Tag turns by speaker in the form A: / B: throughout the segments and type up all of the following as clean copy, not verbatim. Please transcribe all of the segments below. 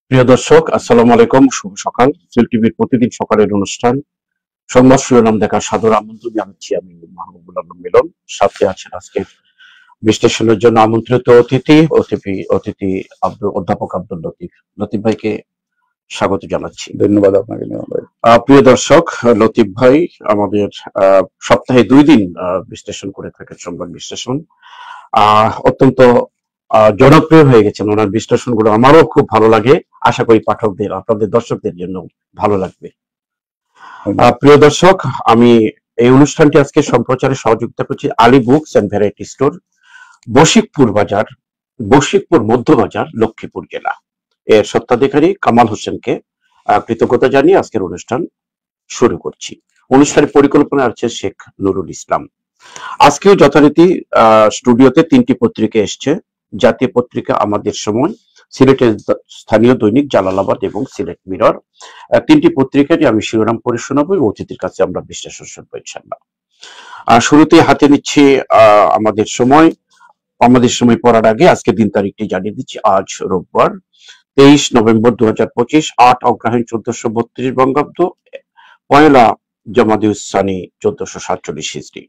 A: প্রিয় দর্শক, আসসালামু আলাইকুম। শুভ সকাল। সিল টিভির প্রতিদিন সকালের অনুষ্ঠান সংবাদ শিরোনাম দেখার সাদর আমন্ত্রণ জানাচ্ছি আমি মাহবুবুল আলম মিলন। সাথে আছেন আজকের বিশ্লেষণের জন্য আমন্ত্রিত অতিথি অধ্যাপক আব্দুল লতিফ। লতিফ ভাইকে স্বাগত জানাচ্ছি।
B: ধন্যবাদ আপনাকে।
A: প্রিয় দর্শক, লতিফ ভাই আমাদের সপ্তাহে 2 দিন বিশ্লেষণ করে থাকেন, সংবাদ বিশ্লেষণ। অত্যন্ত জনপ্রিয় হয়ে গেছেন ওনার বিশ্লেষণগুলো, আমারও খুব ভালো লাগে। আশা করি পাঠকদের, আপনাদের দর্শকদের জন্য ভালো লাগবে। প্রিয় দর্শক, আমি এই অনুষ্ঠানটি আজকে সম্প্রচারে সহযোগিতা করছি Ali books and variety store, Bashikpur Madhya Bazar, Lakshmipur জেলা। এর স্বত্বাধিকারী কামাল হোসেনকে কৃতজ্ঞতা জানিয়ে আজকের অনুষ্ঠান শুরু করছি। অনুষ্ঠানের পরিকল্পনা আছে শেখ নুরুল ইসলাম। আজকেও যথারীতি স্টুডিওতে 3টি পত্রিকা এসছে। জাতীয় পত্রিকা আমাদের সময়, সিলেটের স্থানীয় দৈনিক জালালাবাদ এবং সিলেট মিরর। 3টি পত্রিকারই আমি শিরোনাম পড়ে শোনাবো এবং অতিথির কাছে আমরা বিশ্লেষণ শুনবো ইনশাআল্লাহ। শুরুতে হাতে নিচ্ছি আমাদের সময় পড়ার আগে আজকে দিন তারিখটি জানিয়ে দিচ্ছি। আজ রোববার 23 নভেম্বর 2025, 8 অগ্রহায়ণ 1432 বঙ্গাব্দ, 1 জামাদিউস-সানি 1447 হিজরি।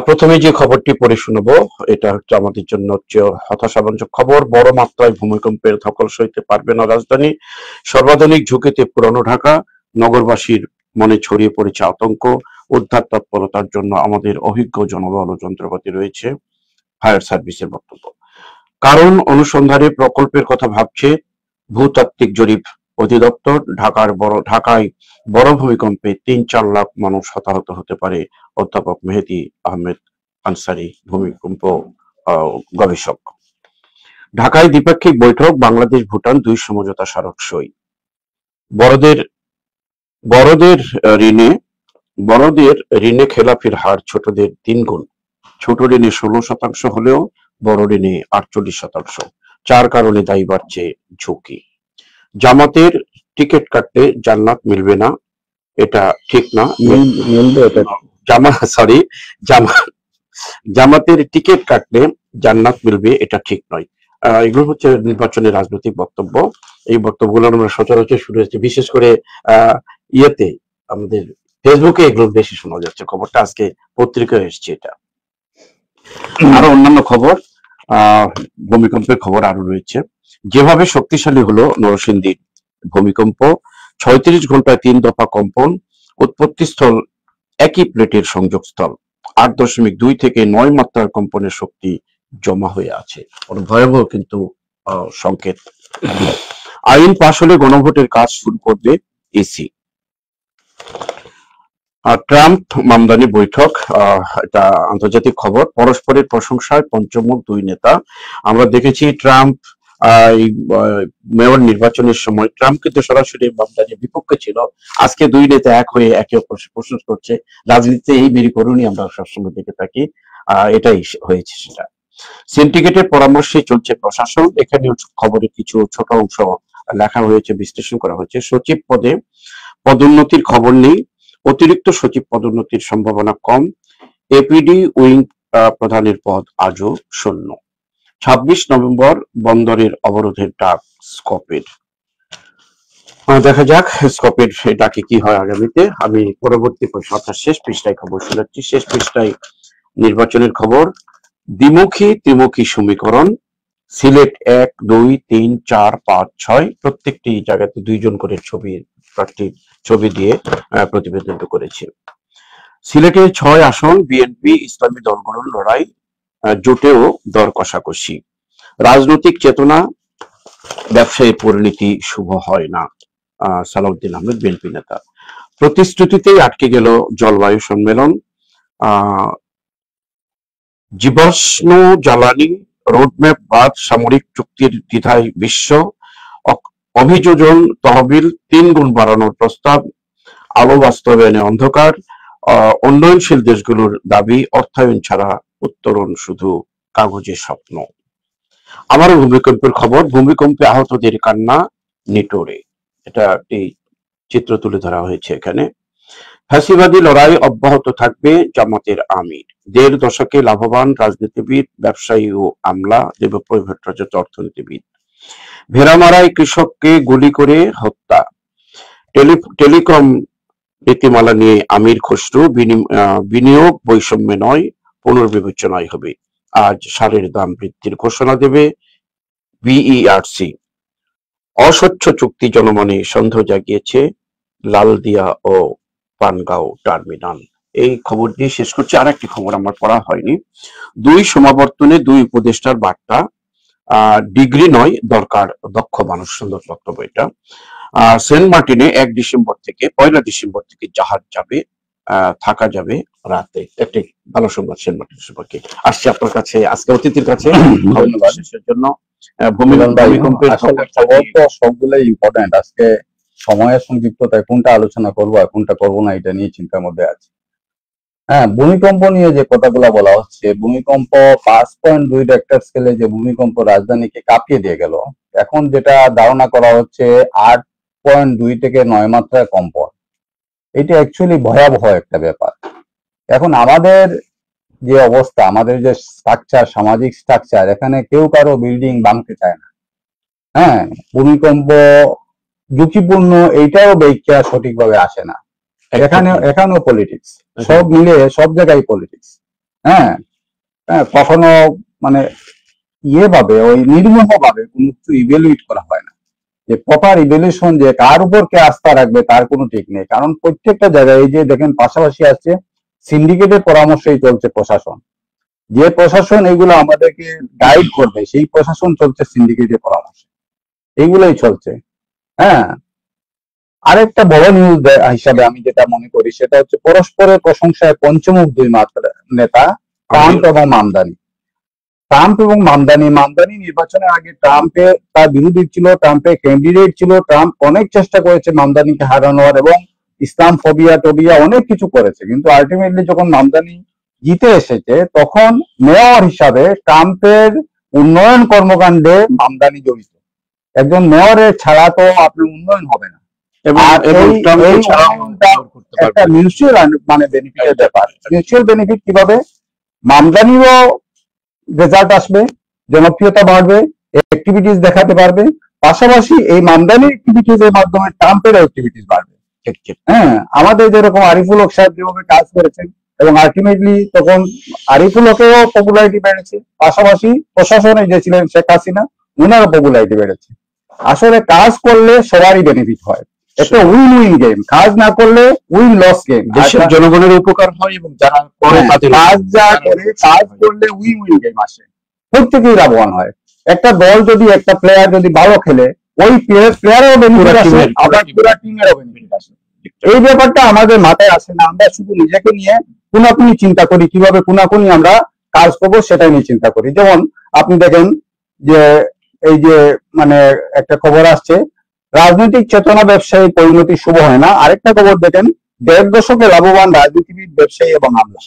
A: প্রথমে যে খবরটি পড়ে শোনাবো এটা হচ্ছে আমাদের জন্য হতাশাব্যঞ্জক খবর। বড় মাত্রায় ভূমিকম্পের ধকল সইতে পারবে না রাজধানী, সর্বাধুনিক ঝুঁকিতে পুরানো ঢাকা, নগরবাসীর মনে ছড়িয়ে পড়েছে আতঙ্ক। উদ্ধার তৎপরতার জন্য আমাদের অভিজ্ঞ জনবল ও যন্ত্রপাতি রয়েছে, ফায়ার সার্ভিসের বক্তব্য। কারণ অনুসন্ধানে প্রকল্পের কথা ভাবছে ভূতাত্ত্বিক জরিপ অধিদপ্তর। ঢাকায় বড় ভূমিকম্পে 3-4 লাখ মানুষ হতাহত হতে পারে, অধ্যাপক মেহেদী আহমেদ আনসারী, ভূমিকম্প গবেষক। ঢাকায় দ্বিপাক্ষিক বৈঠক, বাংলাদেশ ভুটান 2 সমঝোতা স্মারক সই। বড়দের ঋণে খেলাপির হার ছোটদের 3 গুণ। ছোট ঋণে 16% হলেও বড় ঋণে 48%। 4 কারণে দায়ী বাড়ছে ঝুঁকি। জামাতের টিকিট কাটলে জান্নাত মিলবে না, এটা ঠিক না। জামাতের টিকিট কাটলে জান্নাত মিলবে, এটা ঠিক নয়। এগুলো হচ্ছে নির্বাচনের রাজনৈতিক বক্তব্য। এই বক্তব্যগুলো আমরা সচরাচর শুরু হয়েছে, বিশেষ করে ইয়েতে আমাদের ফেসবুকে এগুলো বেশি শোনা যাচ্ছে। খবরটা আজকে পত্রিকায় এসছে। এটা আরো অন্যান্য খবর, ভূমিকম্পের খবর আরো রয়েছে। যেভাবে শক্তিশালী হলো নরসিংদীর ভূমিকম্প, 36 ঘন্টায় 3 দফা কম্পন, উৎপত্তিস্থল একই প্লেটের সংযোগস্থল। 8.2 থেকে 9 মাত্রার কম্পনের শক্তি জমা হয়ে আছে। ভয়াবহ কিন্তু সংকেত। আইন পাশ হলে গণভোটের কাজ শুরু করবে ইসি। ট্রাম্প মামদানি বৈঠক, এটা আন্তর্জাতিক খবর। পরস্পরের প্রশংসায় পঞ্চমুখ 2 নেতা। আমরা দেখেছি ট্রাম্প মেয়র নির্বাচনের সময় ট্রাম্প কিন্তু সরাসরি মামদানির বিপক্ষে ছিল। আজকে 2 নেতা এক হয়ে একে অপরকে প্রশংসা করছে। রাজনীতিতে এই মেরুকরণই আমরা সবসময় দেখে থাকি, এটাই হয়েছে সেটা। সিন্ডিকেটের পরামর্শে চলছে প্রশাসন। এখানে খবরের কিছু ছোট অংশ লেখা হয়েছে, বিশ্লেষণ করা হয়েছে। সচিব পদে পদোন্নতির খবর নেই, অতিরিক্ত সচিব পদোন্নতির সম্ভাবনা কম। এপিডি উইং প্রধানের পদ আজও শূন্য। 26 নভেম্বর বন্দরের অবরোধের ডাক স্কপের। দেখা যাক স্কপের ডাকে কি হয় আগামীতে। আমি পরবর্তী অর্থাৎ শেষ পৃষ্ঠায় খবর শোনাচ্ছি। শেষ পৃষ্ঠায় নির্বাচনের খবর। দ্বিমুখী ত্রিমুখী সমীকরণ, সিলেট 1, 2, 3, 4, 5, 6 প্রত্যেকটি জায়গাতে 2 জন করে প্রার্থীর ছবি দিয়ে প্রতিবেদন করেছে। সিলেটের 6 আসন বিএনপি ইসলামী দলগুলোর লড়াই, জোটেও দর কষাকষি। রাজনৈতিক চেতনা, ব্যবসায়ী পরিণতি শুভ হয় না, সালাউদ্দিন আহমেদ বিএনপি নেতা। প্রতিশ্রুতিতেই আটকে গেল জলবায়ু সম্মেলন। জীবাশ্ম জ্বালানি রোডম্যাপ বাদ, সামরিক চুক্তির দ্বিধায় বিশ্ব। অভিযোজন তহবিল 3 গুণ বাড়ানোর প্রস্তাব, আলো বাস্তবায়নে অন্ধকার। উন্নয়নশীল দেশগুলোর দাবি, অর্থায়ন ছাড়া উত্তরণ শুধু কাগজের স্বপ্ন। আবারও ভূমিকম্পের খবর। ভূমিকম্পে আহতদের কান্না নিটোরে, এটা একটি চিত্র তুলে ধরা হয়েছে এখানে। ফ্যাসিবাদী লড়াই অব্যাহত থাকবে জামাতের আমির। ১.৫ দশকে লাভবান রাজনীতিবিদ, ব্যবসায়ী ও আমলা, দেবপ্রয় ভট্টাচার্য অর্থনীতিবিদ। ভেড়ামারায় কৃষককে গুলি করে হত্যা। টেলিকম নীতিমালা নিয়ে আমির খসরু, বিনিয়োগ বৈষম্যে নয় পুনর্বিবেচনায় হবে। আজ সারের দাম বৃদ্ধির ঘোষণা দেবে বিইআরসি। অস্বচ্ছ চুক্তি জনমনে সন্দেহ জাগিয়েছে লালদিয়া ও পানগাঁও টার্মিনাল। এই খবর দিয়ে শেষ করছি। আর একটি খবর আমার পড়া হয়নি। ২ সমাবর্তনে ২ উপদেষ্টার বার্তা। ডিগ্রি নয়, দরকার দক্ষ মানুষ। সুন্দর বক্তব্য এটা। সেন্ট মার্টিনে ১ ডিসেম্বর থেকে জাহাজ যাবে, থাকা যাবে রাতে। একটি ভালো সংবাদ সেন্ট মার্টিন সম্পর্কে। আসছি আপনার কাছে আজকে অতিথির কাছে ধন্যবাদ শেষের জন্য। ভূমিকম্পের
B: সবগুলোই ইম্পর্টেন্ট। আজকে সময়ের সংক্ষিপ্ততায় কোনটা আলোচনা করবো আর কোনটা করবো না এটা নিয়ে চিন্তার মধ্যে আছে। হ্যাঁ, ভূমিকম্প নিয়ে যে কথাগুলো বলা হচ্ছে, ভূমিকম্প 5.2 রেক্টার স্কেলে যে ভূমিকম্প রাজধানীকে কাঁপিয়ে দিয়ে গেল, এখন যেটা ধারণা করা হচ্ছে 8.2 থেকে 9 মাত্রায় কম্পন। এটা অ্যাকচুয়ালি ভয়াবহ একটা ব্যাপার। এখন আমাদের যে অবস্থা, আমাদের যে স্ট্রাকচার, সামাজিক স্ট্রাকচার, এখানে কেউ কারো বিল্ডিং ভাঙতে চায় না। হ্যাঁ, ভূমিকম্প ঝুঁকিপূর্ণ এইটাও ব্যাখ্যা সঠিকভাবে আসে না। এখানেও পলিটিক্স, সব মিলে সব জায়গায় পলিটিক্স। হ্যাঁ, কখনো মানে ভাবে ওই নির্মোহ ভাবে কোনো কিছু ইভ্যালুয়েট করা হয় না, যে প্রপার ইভ্যালুয়েশন যে কার উপর কে আস্থা রাখবে তার কোনো ঠিক নেই। কারণ প্রত্যেকটা জায়গায় এই যে দেখেন পাশাপাশি আসছে সিন্ডিকেটের পরামর্শেই চলছে প্রশাসন। যে প্রশাসন এগুলো আমাদেরকে গাইড করবে সেই প্রশাসন চলছে সিন্ডিকেটের পরামর্শে, এইগুলোই চলছে। হ্যাঁ, আরেকটা বড় নিউজ হিসাবে আমি যেটা মনে করি সেটা হচ্ছে পরস্পরের প্রশংসায় পঞ্চমুখ ২ নেতা ট্রাম্প এবং মামদানি। ট্রাম্প এবং মামদানি নির্বাচনের আগে ট্রাম্পের তার বিরোধী ছিল, ট্রাম্পের ক্যান্ডিডেট ছিল। ট্রাম্প অনেক চেষ্টা করেছে মামদানিকে হারানোর এবং ইসলাম ফোবিয়া টোবিয়া অনেক কিছু করেছে, কিন্তু আলটিমেটলি যখন মামদানি জিতে এসেছে তখন মেয়র হিসাবে ট্রাম্পের উন্নয়ন কর্মকাণ্ডে মামদানি জড়িত। একজন মেয়রের ছাড়া তো আপনার উন্নয়ন হবে না। একটা মিউচুয়াল মানে বেনিফিটের ব্যাপার। মিউচুয়াল বেনিফিট কিভাবে? মামদানিরও রেজাল্ট আসবে, জনপ্রিয়তা বাড়বে, অ্যাক্টিভিটিস দেখাতে পারবে, পাশাপাশি এই মামদানির অ্যাক্টিভিটিস এর মাধ্যমে ট্রাম্পের অ্যাক্টিভিটিস বাড়বে। হ্যাঁ, আমাদের যেরকম আরিফুল হক সাহেব যেভাবে কাজ করেছেন এবং আলটিমেটলি তখন আরিফুল হকেরও পপুলারিটি বেড়েছে, পাশাপাশি প্রশাসনে যে ছিলেন শেখ হাসিনা উনারও পপুলারিটি বেড়েছে। আসলে কাজ করলে সবারই বেনিফিট হয়, একটা উইন উইন গেম। কাজ না করলে উইন লস গেম।
A: দেশের জনগণের উপকার হয় এবং যারা
B: কাজ করলে উইন উইন গেম আসে, প্রত্যেকেই লাভবান হয়। একটা দল যদি একটা প্লেয়ার যদি ভালো খেলে ওই প্লেয়ারেরও বেনিফিট আসে, আবার পুরো টিমেরও বেনিফিট আসে। এই ব্যাপারটা আমাদের মাথায় আসে না। আমরা শুধু নিজেকে নিয়ে কোনাকুনি চিন্তা করি, কিভাবে কোনাকুনি আমরা কাজ করবো সেটাই নিয়ে চিন্তা করি। যেমন আপনি দেখেন যে এই যে মানে একটা খবর আসছে, রাজনৈতিক চেতনা ব্যবসায়ী পরিণতি শুভ হয় না। আরেকটা খবর দেখেন, ১.৫ দশকে লাভবান রাজনীতিবিদ, ব্যবসায়ী এবং আমলা।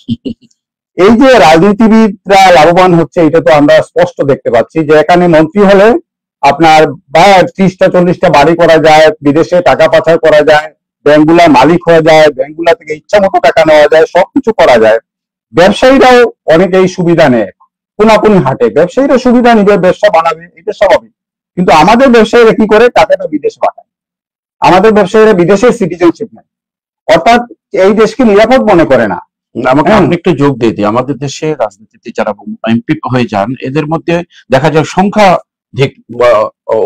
B: এই যে রাজনীতিবিদরা লাভবান হচ্ছে এটা তো আমরা স্পষ্ট দেখতে পাচ্ছি যে এখানে মন্ত্রী হলে আপনার 30টা 40টা বাড়ি করা যায়, বিদেশে টাকা পাচার করা যায়, ব্যাংকগুলা মালিক হয়ে যায়, ব্যাংকগুলা থেকে ইচ্ছা মতো টাকা নেওয়া যায়, সবকিছু করা যায়। ব্যবসায়ীরাও অনেকেই সুবিধা নেয়, কোনাকুনি হাটে। ব্যবসায়ীরা সুবিধা নিবে, ব্যবসা বানাবে, এটা স্বাভাবিক। কিন্তু আমাদের ব্যবসায়ীরা কি করে? টাকাটা বিদেশে পাঠায়। আমাদের ব্যবসায়ীরা বিদেশের সিটিজেনশিপ নেয়, অর্থাৎ এই দেশকে নিরাপদ মনে করে না।
A: আমাকে আপনি একটু যোগ দিয়ে দিই। আমাদের দেশে রাজনীতিতে যারা এমপি হয়ে যান এদের মধ্যে দেখা যায় সংখ্যা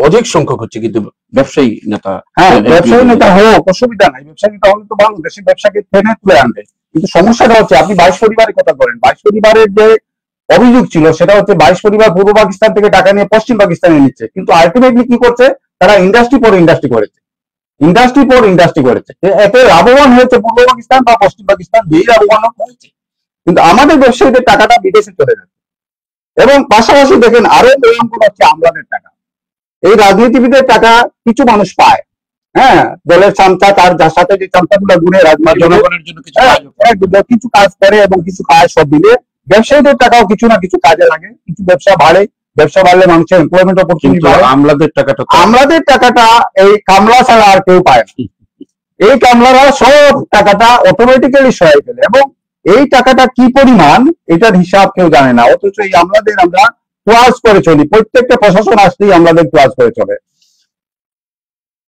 A: অধিক সংখ্যক হচ্ছে কিন্তু ব্যবসায়ী নেতা।
B: হ্যাঁ, ব্যবসায়ী নেতা হোক অসুবিধা নাই, ব্যবসায়ী নেতা হলে তো ভালো, দেশের ব্যবসাকে টেনে তুলে আনবে। কিন্তু সমস্যাটা হচ্ছে আপনি 22 পরিবারের কথা বলেন, 22 পরিবারের যে অভিযোগ ছিল সেটা হচ্ছে 22 পরিবার পূর্ব পাকিস্তান থেকে টাকা নিয়ে পশ্চিম পাকিস্তানে নিচ্ছে, কিন্তু আলটিমেটলি কি করছে? তারা ইন্ডাস্ট্রি পর ইন্ডাস্ট্রি করেছে, ইন্ডাস্ট্রি পর ইন্ডাস্ট্রি করেছে। এতে লাভবান হয়েছে পূর্ব পাকিস্তান বা পশ্চিম পাকিস্তান, যেই লাভবান হয়েছে। কিন্তু আমাদের ব্যবসায়ীদের টাকাটা বিদেশে চলে যাচ্ছে। এবং পাশাপাশি দেখেন আরো নিয়ন্ত্রণ হচ্ছে আমলাদের টাকা। এই রাজনীতিবিদের টাকা কিছু মানুষ পায়, হ্যাঁ, দলের চামচা, তার যার সাথে যে চামচাগুলো গুনে
A: জনগণের জন্য
B: কিছু কাজ করে এবং কিছু কাজ সব মিলে ব্যবসায়ীদের টাকাও কিছু না কিছু কাজে লাগে। কিছু ব্যবসা বাড়ে, ব্যবসা বাড়লে মানুষের এমপ্লয়মেন্ট অপরচুনিটি বাড়ে। আমলাদের টাকাটা এই কামলা ছাড়া আর কেউ পায় না। এই কামলারা সব টাকাটা অটোমেটিক্যালি সহায় ফেলে, এবং এই টাকাটা কি পরিমাণ এটার হিসাব কেউ জানে না, অথচ এই আমলাদের আমরা ক্লাস করে চলি, প্রত্যেকটা প্রশাসন আসলেই আমাদের ক্লাস করে চলে।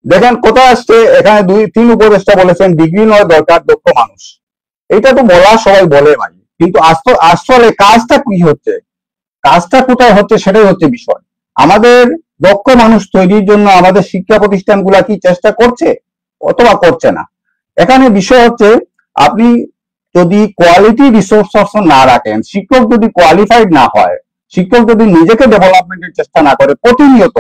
B: দেখেন কোথায় আসছে, এখানে 2-3 উপদেষ্টা বলেছেন ডিগ্রি নয় দরকার, দক্ষ মানুষ। এটা তো বলা সবাই বলে ভাই, কিন্তু আসলে কাজটা কি হচ্ছে, কাজটা কোথায় হচ্ছে সেটাই হচ্ছে বিষয়। আমাদের দক্ষ মানুষ তৈরির জন্য আমাদের শিক্ষা প্রতিষ্ঠানগুলা কি চেষ্টা করছে অথবা করছে না? এখানে বিষয় হচ্ছে, আপনি যদি কোয়ালিটি রিসোর্স পারসন না রাখেন, শিক্ষক যদি কোয়ালিফাইড না হয়, শিক্ষক যদি নিজেকে ডেভেলপমেন্টের চেষ্টা না করে, প্রতিনিয়ত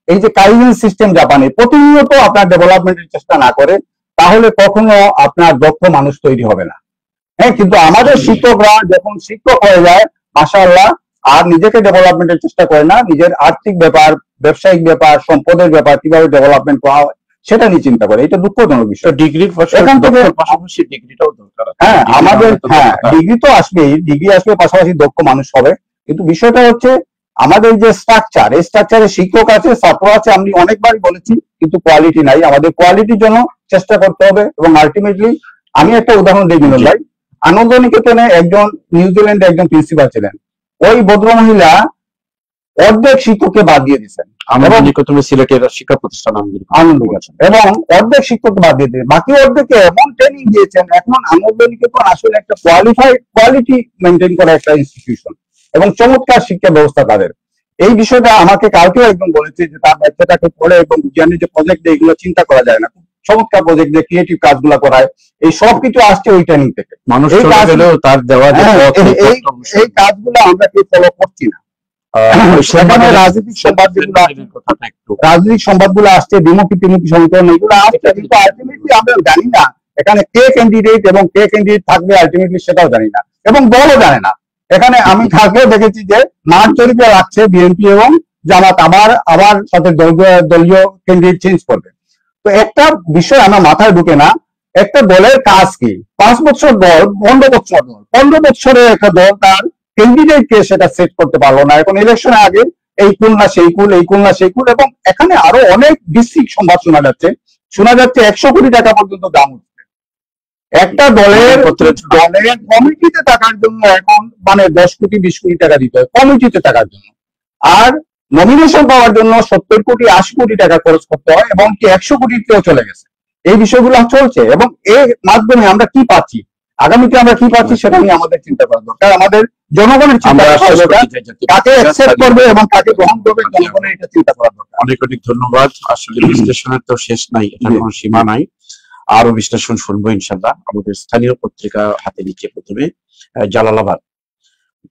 B: এই যে কাইজেন সিস্টেম জাপানে প্রতিনিয়ত আপনার ডেভেলপমেন্টের চেষ্টা না করে, তাহলে কখনো আপনার দক্ষ মানুষ তৈরি হবে না। হ্যাঁ, কিন্তু আমাদের শিক্ষকরা যখন শিক্ষক হয়ে যায়, মাশাআল্লাহ, আর নিজেকে ডেভেলপমেন্টের চেষ্টা করে না, নিজের আর্থিক ব্যাপার, ব্যবসায়িক ব্যাপার, সম্পদের ব্যাপার কিভাবে ডেভেলপমেন্ট করা হয় সেটা নিয়ে চিন্তা করে। এটা দুঃখজনক বিষয়।
A: ডিগ্রির
B: এখান থেকে
A: পাশাপাশি ডিগ্রিটাও দরকার।
B: হ্যাঁ, আমাদের ডিগ্রি তো আসবেই, ডিগ্রি আসবে, পাশাপাশি দক্ষ মানুষ হবে। কিন্তু বিষয়টা হচ্ছে আমাদের যে স্ট্রাকচার, এই স্ট্রাকচারে শিক্ষক আছে, ছাত্র আছে, আমি অনেকবারই বলেছি, কিন্তু কোয়ালিটি নাই। আমাদের কোয়ালিটির জন্য চেষ্টা করতে হবে, এবং আলটিমেটলি আমি একটা উদাহরণ দিই বিনোদ ভাই। আনন্দ নিকেতনে একজন নিউজিল্যান্ডে একজন প্রিন্সিপাল ছিলেন, ওই ভদ্রমহিলা অর্ধেক শিক্ষককে বাদ দিয়ে দিচ্ছেন,
A: সিলেটের শিক্ষা প্রতিষ্ঠান
B: আনন্দ নিকেতন, এবং অর্ধেক শিক্ষককে বাদ দিয়ে দিয়েছেন, বাকি অর্ধেকে এমন ট্রেনিং দিয়েছেন। এখন আনন্দ নিকেতন আসলে একটা কোয়ালিটি মেনটেন করা একটা ইনস্টিটিউশন, এবং চমৎকার শিক্ষা ব্যবস্থা তাদের। এই বিষয়টা আমাকে কালকেও একজন বলেছে যে তার বাচ্চাটাকে পড়ে এবং বিজ্ঞানের যে প্রজেক্ট দেয় এগুলো চিন্তা করা যায় না, চমৎকার প্রজেক্ট দিয়ে ক্রিয়েটিভ কাজগুলো করায়। এই সব কিছু আসছে ওই ট্রেনিং থেকে।
A: মানুষ তার দেওয়া
B: এই কাজগুলো আমরা কেউ ফলো করছি না। রাজনৈতিক সংবাদগুলো আসছে, দ্বিমুখী ত্রিমুখী সমীকরণ এগুলো আসছে, কিন্তু আলটিমেটলি আমরা জানি না এখানে কে ক্যান্ডিডেট এবং কে ক্যান্ডিডেট থাকবে, আলটিমেটলি সেটাও জানি না, এবং দলও জানে না। এখানে আমি কালকেও দেখেছি যে মাঠ জরিপে রাখছে বিএনপি এবং জামাত আবার তাদের দলীয় ক্যান্ডিডেট চেঞ্জ করবে। তো একটা বিষয় আমার মাথায় ঢুকে না, একটা দলের কাজ কি? 5 বছর দল, 15 বছর দল, 15 বছরে একটা দল তার ক্যান্ডিডেটকে সেটা সেট করতে পারলো না। এখন ইলেকশনের আগে এই কুল না সেই কুল, এই কুল না সেই কুল, এবং এখানে আরো অনেক ডিস্ট্রিক্ট সংবাদ শোনা যাচ্ছে 100 কোটি টাকা পর্যন্ত দাম উঠছে একটা দলের কমিটিতে থাকার জন্য। এখন মানে 10 কোটি 20 কোটি টাকা দিতে হয় কমিটিতে থাকার জন্য, আর নমিনেশন পাওয়ার জন্য 70 কোটি 80 কোটি টাকা খরচ করতে হয়, এবং কি 100 কোটিতেও চলে গেছে। এই বিষয়গুলো চলছে, এবং এর মাধ্যমে আমরা কি পাচ্ছি, আগামীতে আমরা কি পাচ্ছি সেটা নিয়ে আমাদের চিন্তা করা দরকার। আমাদের জনগণের চিন্তা করা দরকার, কাকে অ্যাকসেপ্ট করবে এবং কাকে গ্রহণ করবে, জনগণের এটা চিন্তা করা দরকার।
A: অনেক অনেক ধন্যবাদ। আসলে বিশ্লেষণের তো শেষ নাই, এটা কোনো সীমা নাই, আরো বিশ্লেষণ শুনবো ইনশাল্লাহ। আমাদের স্থানীয় পত্রিকা হাতে নিচ্ছে প্রথমে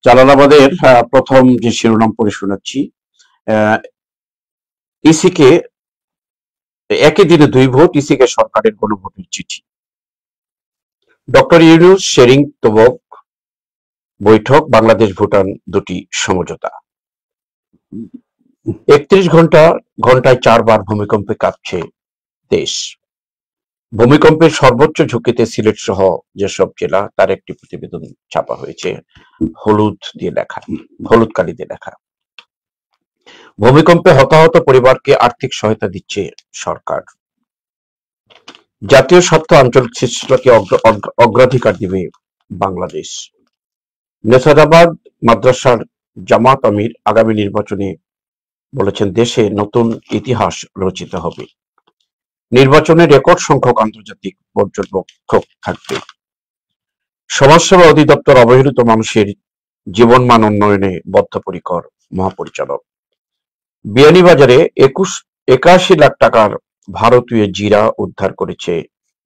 A: জালালাবাদের প্রথম যে শিরোনাম পড়ে শোনাচ্ছি, ইসিকে একই দিনে 2 ভোট, ইসিকে সরকারের গণভোটের চিঠি। ডক্টর ইউনূস শেরিং তোবক বৈঠক, বাংলাদেশ ভুটান দুটি সমঝোতা। 31 ঘন্টায় 4 বার ভূমিকম্পে কাঁপছে দেশ। ভূমিকম্পের সর্বোচ্চ ঝুঁকিতে সিলেট সহ যেসব জেলা, তার একটি প্রতিবেদন ছাপা হয়েছে হলুদ কালি দিয়ে লেখা। ভূমিকম্পে হতাহত পরিবারকে আর্থিক সহায়তা দিচ্ছে সরকার। জাতীয় স্বার্থ আঞ্চলিক সৃষ্টিকে অগ্রাধিকার দিবে বাংলাদেশ। নেসারাবাদ মাদ্রাসার জামাত আমির আগামী নির্বাচনে বলেছেন দেশে নতুন ইতিহাস রচিত হবে। নির্বাচনে রেকর্ড সংখ্যক আন্তর্জাতিক পর্যবেক্ষক থাকবে। সমাজসেবা অধিদপ্তর অবহেলিত মানুষের জীবনমান উন্নয়নে বদ্ধপরিকর মহাপরিচালক। বিয়ানীবাজারে 81 লাখ টাকার ভারতীয় জিরা উদ্ধার করেছে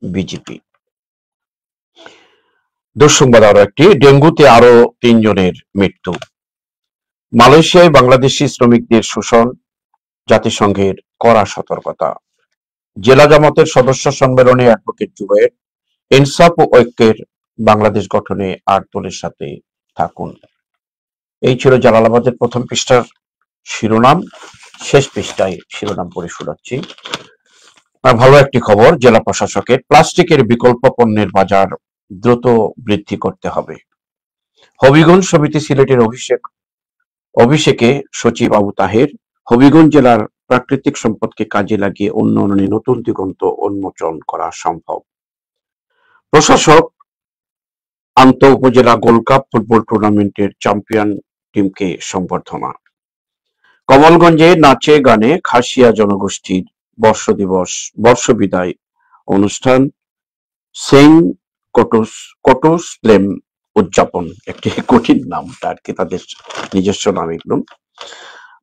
A: বিজেপি। দুঃসংবাদ আরো একটি, ডেঙ্গুতে আরো 3 জনের মৃত্যু। মালয়েশিয়ায় বাংলাদেশি শ্রমিকদের শোষণ, জাতিসংঘের কড়া সতর্কতা। জেলা জামাতের সদস্য সম্মেলনে অ্যাডভোকেট জুবায়ের, ইনসাফ ও ঐক্যের বাংলাদেশ গঠনে 8 দলের সাথে থাকুন। এই ছিল জালালাবাদের প্রথম পৃষ্ঠার শিরোনাম। শেষ পৃষ্ঠায় শিরোনাম পড়ে শোনাচ্ছি। ভালো একটি খবর, জেলা প্রশাসকের প্লাস্টিকের বিকল্প পণ্যের বাজার দ্রুত বৃদ্ধি করতে হবে। হবিগঞ্জ সমিতি সিলেটের অভিষেকে সচিব আবু তাহের, হবিগঞ্জ জেলার প্রাকৃতিক সম্পদকে কাজে লাগিয়ে উন্নয়নে নতুন দিগন্ত উন্মোচন করা সম্ভব। প্রশাসক আন্ত উপজেলা গোল্ড কাপ ফুটবল টুর্নামেন্টের চ্যাম্পিয়ন টিমকে সংবর্ধনা। কমলগঞ্জে নাচে গানে খাসিয়া জনগোষ্ঠীর বর্ষ বিদায় অনুষ্ঠান সেন্ট কটুস প্লেম উদযাপন। একটি কঠিন নাম, আর কি তাদের নিজস্ব নাম এগুলো।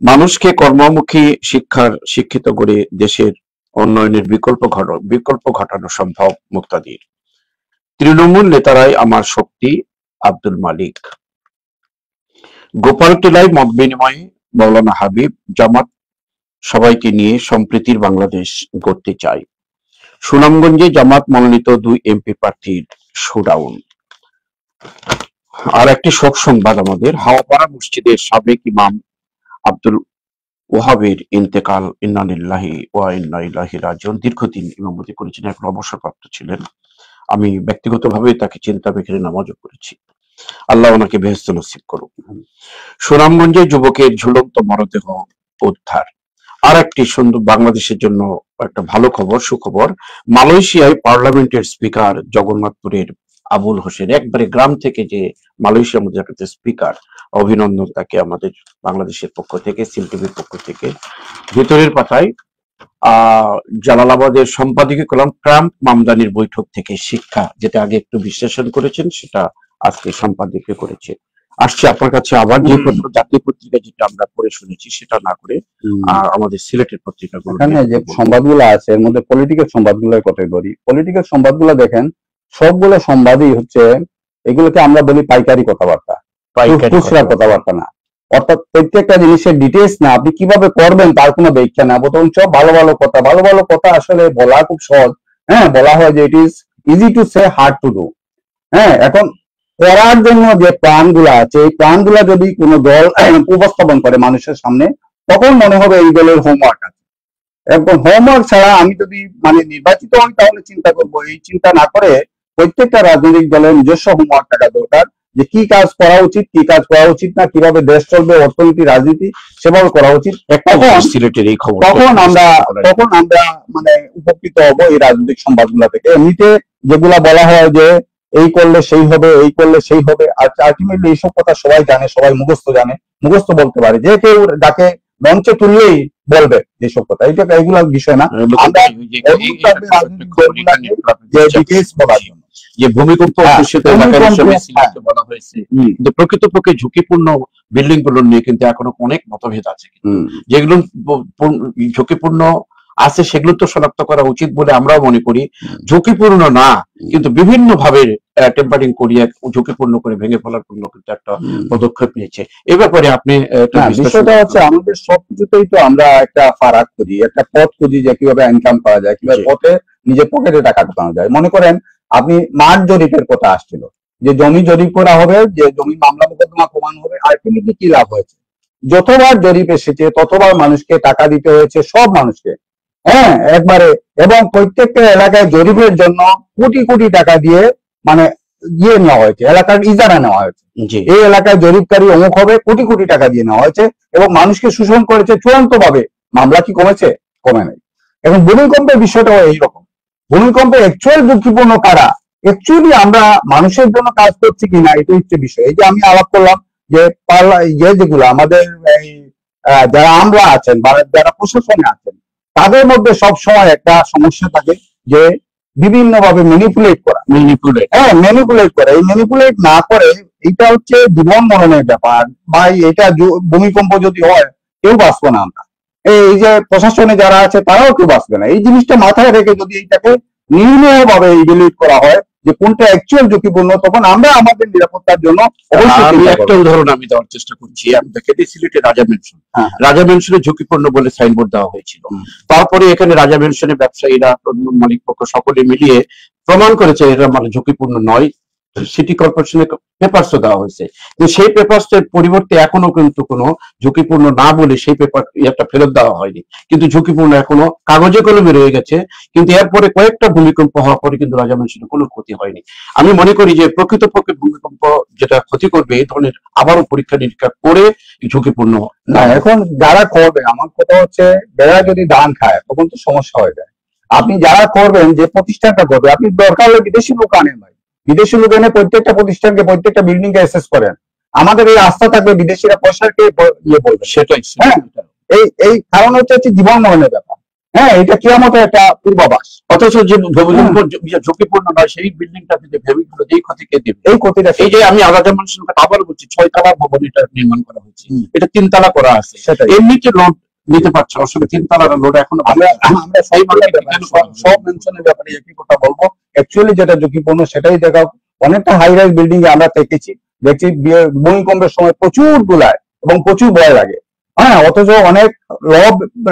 A: মানুষকে কর্মমুখী শিক্ষিত করে দেশের উন্নয়নের বিকল্প ঘটানো সম্ভব মুক্তাদির। তৃণমূল নেতারাই আমার শক্তি আব্দুল মালিক। গোপালটিলায় মত বিনিময়ে মৌলানা হাবিব জামাত সবাইকে নিয়ে সম্প্রীতির বাংলাদেশ গড়তে চাই। সুনামগঞ্জে জামাত মনোনীত 2 এমপি প্রার্থীর শোডাউন। আর একটি শোক সংবাদ আমাদের, হাওয়াপাড়া মসজিদের সাবেক ইমাম আব্দুল ওয়াহাবের ইন্তেকাল। ইন্না লিল্লাহি ওয়া ইন্না ইলাইহি রাজিউন। দীর্ঘদিন ইমামতি করেছেন, এখন অবসরপ্রাপ্ত ছিলেন। আমি ব্যক্তিগতভাবে তাকে চিন্তা বেখেরে নামাজও করেছি। আল্লাহ ওনাকে বেহেশত নসিব করুক। সুনামগঞ্জে যুবকের ঝুলন্ত মরদেহ উদ্ধার। আর একটি সুন্দর বাংলাদেশের জন্য একটা ভালো খবর, সুখবর। মালয়েশিয়ায় পার্লামেন্টের স্পিকার জগন্নাথপুরের আবুল হোসেন, একবারে গ্রাম থেকে যে মালয়েশিয়ার মধ্যে একটা স্পিকার, অভিনন্দন তাকে আমাদের বাংলাদেশের পক্ষ থেকে, সিল টিভির পক্ষ থেকে। ভিতরের পাতায় জালালাবাদের সম্পাদকীয় কলাম ট্রাম্প মামদানির বৈঠক থেকে শিক্ষা, যেটা আগে একটু বিশ্লেষণ করেছেন সেটা আজকে সম্পাদকীয় করেছে। আসছে আপনার কাছে আবার যে জাতীয় পত্রিকা যেটা আমরা পড়ে শুনেছি সেটা না করে আমাদের সিলেটের পত্রিকাগুলো,
B: এখানে যে সংবাদগুলো আছে এর মধ্যে পলিটিক্যাল সংবাদগুলোর কথাই বলি। পলিটিক্যাল সংবাদগুলো দেখেন, সবগুলো সংবাদই হচ্ছে এগুলোকে আমরা বলি পাইকারি কথাবার্তা, খুচরা কথাবার্তা না। অর্থাৎ প্রত্যেকটা জিনিসের ডিটেলস না, আপনি কিভাবে করবেন তার কোনো ব্যাখ্যা না, বরং সব ভালো ভালো কথা আসলে বলা খুব সহজ। হ্যাঁ, বলা হয় যে it is easy to say hard to do. হ্যাঁ, এখন করার জন্য যে প্ল্যানগুলো আছে, এই প্ল্যানগুলো যদি কোনো দল উপস্থাপন করে মানুষের সামনে, তখন মনে হবে এই দলের হোমওয়ার্ক আছে। এবং হোমওয়ার্ক ছাড়া আমি যদি নির্বাচিত হই তাহলে চিন্তা করব, এই চিন্তা না করে প্রত্যেকটা রাজনৈতিক দলের নিজস্ব হোমওয়ার্ক থাকা দরকার, যে কি কাজ করা উচিত, কি কাজ করা উচিত না, কিভাবে দেশ চলবে, অর্থনীতি, রাজনীতি সেভাবে করা উচিত। তখন আমরা উপকৃত হব এই রাজনৈতিক সংবাদগুলো থেকে। এমনিতে যেগুলা বলা হয় যে এই করলে সেই হবে, এই করলে সেই হবে, আলটিমেটলি এইসব কথা সবাই জানে, সবাই মুখস্থ বলতে পারে, যে কেউ যাকে মঞ্চে তুললেই বলবে যেসব কথা। এইগুলো বিষয় না,
A: যে ভূমিকম্প বলা হয়েছে, কিন্তু প্রকৃতপক্ষে ঝুঁকিপূর্ণ বিল্ডিং গুলো নিয়ে কিন্তু এখনো অনেক মতভেদ আছে। যেগুলো ঝুঁকিপূর্ণ আছে সেগুলো তো শনাক্ত করা উচিত বলে আমরাও মনে করি। ঝুঁকিপূর্ণ না, কিন্তু বিভিন্ন ভাবে টেম্পারিং করিয়ে ঝুঁকিপূর্ণ করে ভেঙে ফেলার জন্য কিন্তু একটা পদক্ষেপ নিয়েছে। এ ব্যাপারে আপনি
B: বিষয়টা হচ্ছে আমাদের সবকিছুতেই তো আমরা একটা ফারাক খুঁজি, একটা পথ খুঁজি যে কিভাবে ইনকাম করা যায়, কিভাবে পথে নিজের পকেটে টাকা ঢোকানো যায়। মনে করেন আপনি মাঠ জরিপের কথা আসছিল, যে জমি জরিপ করা হবে, যে জমি মামলা মোকদ্দমা কমানো হবে, আলটিমেটলি কি লাভ হয়েছে? যতবার জরিপ এসেছে ততবার মানুষকে টাকা দিতে হয়েছে, সব মানুষকে। হ্যাঁ, একবারে। এবং প্রত্যেকটা এলাকায় জরিপের জন্য কোটি কোটি টাকা দিয়ে নেওয়া হয়েছে, এলাকার ইজারা নেওয়া হয়েছে। এই এলাকায় জরিপকারী অমুক হবে, কোটি কোটি টাকা দিয়ে নেওয়া হয়েছে এবং মানুষকে শোষণ করেছে চূড়ান্ত ভাবে। মামলা কি কমেছে? কমে নাই। এখন ভূমিকম্পের বিষয়টাও এইরকম। ভূমিকম্পে অ্যাকচুয়াল ঝুঁকিপূর্ণ কারা, অ্যাকচুয়ালি আমরা মানুষের জন্য কাজ করছি কিনা, এটা হচ্ছে বিষয়। এই যে আমি আলাপ করলাম যে যেগুলো আমাদের যারা আমরা আছেন বা যারা প্রশাসনে আছেন, তাদের মধ্যে সব সময় একটা সমস্যা থাকে যে বিভিন্ন ভাবে ম্যানিপুলেট করা। এই ম্যানিপুলেট না করে, এটা হচ্ছে জীবন মরণের ব্যাপার ভাই। এটা ভূমিকম্প যদি হয় কেউ বাঁচবো না আমরা, এই যে প্রশাসনে যারা আছে তারাও কেউ বাঁচবে না। এই জিনিসটা মাথায় রেখে যদি এইটাকে নির্ণয় ভাবে ইভ্যালুয়েট করা হয় যে কোনটা অ্যাকচুয়াল ঝুঁকিপূর্ণ, তখন আমরা আমাদের নিরাপত্তার জন্য
A: একটা উদাহরণ আমি দেওয়ার চেষ্টা করছি। আমি দেখেছি সিলেটে রাজা মেনশনে ঝুঁকিপূর্ণ বলে সাইনবোর্ড দেওয়া হয়েছিল। তারপরে এখানে রাজা মেনশনের ব্যবসায়ীরা, মালিক পক্ষ সকলে মিলিয়ে প্রমাণ করেছে এটা ঝুঁকিপূর্ণ নয়, সিটি কর্পোরেশনের পেপারসও দেওয়া হয়েছে, কিন্তু সেই পেপারসের পরিবর্তে এখনো কিন্তু কোনো ঝুঁকিপূর্ণ না বলে সেই পেপার একটা ফেরত দেওয়া হয়নি, কিন্তু ঝুঁকিপূর্ণ এখনো কাগজে কলমে রয়ে গেছে। কিন্তু এরপরে কয়েকটা ভূমিকম্প হওয়ার পরে কিন্তু রাজা মনসুরে কোনো ক্ষতি হয়নি। আমি মনে করি যে প্রকৃতপক্ষে ভূমিকম্প যেটা ক্ষতি করবে এই ধরনের আবারও পরীক্ষা নিরীক্ষা করে ঝুঁকিপূর্ণ
B: না, এখন যারা করবে, আমার কথা হচ্ছে যারা যদি ধান খায় তখন তো সমস্যা হয়ে যায়। আপনি যারা করবেন, যে প্রতিষ্ঠানটা করবে, আপনি দরকার হলে বিদেশি লোক আনেন ভাই, বিদেশি লোক এনে প্রত্যেকটা প্রতিষ্ঠানকে, প্রত্যেকটা বিল্ডিং কে অ্যাসেস করেন। আমাদের এই আস্থা থাকবে বিদেশিরা পয়সাকে ইয়ে বলবে।
A: সেটাই।
B: হ্যাঁ, এই কারণ হচ্ছে জীবন মরণের ব্যাপার। হ্যাঁ, এটা কিয়ামতের একটা পূর্বাভাস।
A: অথচ যে ভূমিকম্প ঝুঁকিপূর্ণ নয় সেই বিল্ডিংটাতে যে ভেঙে যেই ক্ষতি কে দেবে,
B: এই ক্ষতিটা
A: এই যে আমি রাজা মনসুর কথা আবার বলছি, 6 তলা ভবন এটা নির্মাণ করা হয়েছে, এটা 3 তলা করা আছে, এমনিতে লোড নিতে পারছে, আসলে 3 তলার লোড এখন আমরা
B: সব মেনশনের ব্যাপারে একই কথা বলবো। অ্যাকচুয়ালি যেটা ঝুঁকিপূর্ণ সেটাই দেখা। অনেকটা হাই রাইজ বিল্ডিং এ আমরা দেখছি ভূমিকম্পের সময় প্রচুর গুলায় এবং প্রচুর ভয় লাগে। হ্যাঁ, অথচ অনেক লো